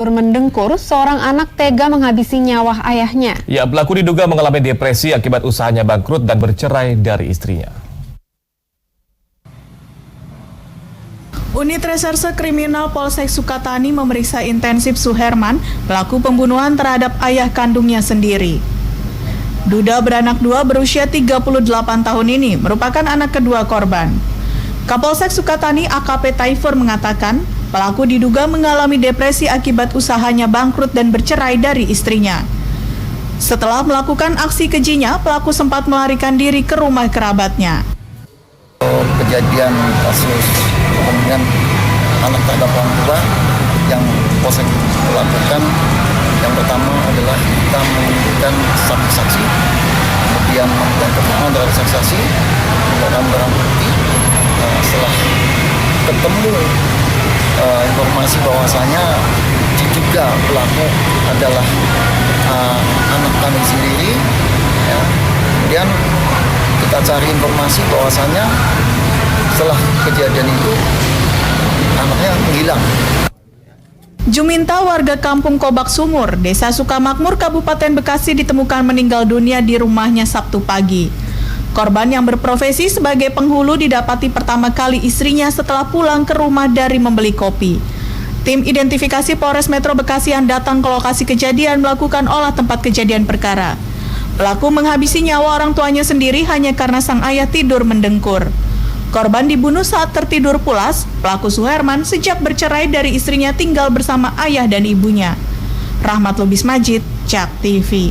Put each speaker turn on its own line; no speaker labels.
Mendengkur, seorang anak tega menghabisi nyawa ayahnya.
Ya, pelaku diduga mengalami depresi akibat usahanya bangkrut dan bercerai dari istrinya.
Unit Reserse Kriminal Polsek Sukatani memeriksa intensif Suherman, pelaku pembunuhan terhadap ayah kandungnya sendiri. Duda beranak dua berusia 38 tahun ini merupakan anak kedua korban. Kapolsek Sukatani AKP Taifur mengatakan, pelaku diduga mengalami depresi akibat usahanya bangkrut dan bercerai dari istrinya. Setelah melakukan aksi kejinya, pelaku sempat melarikan diri ke rumah kerabatnya.
Kejadian kasus pembunuhan anak terhadap orang tua yang Polsek melakukan, yang pertama adalah kita mengumpulkan saksi-saksi, kemudian melakukan keterangan dari saksi-saksi, menggunakan barang bukti. Setelah ketemu informasi bahwasanya diduga pelaku adalah anak kami sendiri, ya. Kemudian kita cari informasi bahwasanya setelah kejadian itu anaknya menghilang.
Juminta, warga kampung Kobak Sumur, Desa Sukamakmur, Kabupaten Bekasi ditemukan meninggal dunia di rumahnya Sabtu pagi. Korban yang berprofesi sebagai penghulu didapati pertama kali istrinya setelah pulang ke rumah dari membeli kopi. Tim identifikasi Polres Metro Bekasi yang datang ke lokasi kejadian melakukan olah tempat kejadian perkara. Pelaku menghabisi nyawa orang tuanya sendiri hanya karena sang ayah tidur mendengkur. Korban dibunuh saat tertidur pulas. Pelaku Suherman sejak bercerai dari istrinya tinggal bersama ayah dan ibunya. Rahmat Lubis Majid, JAK TV.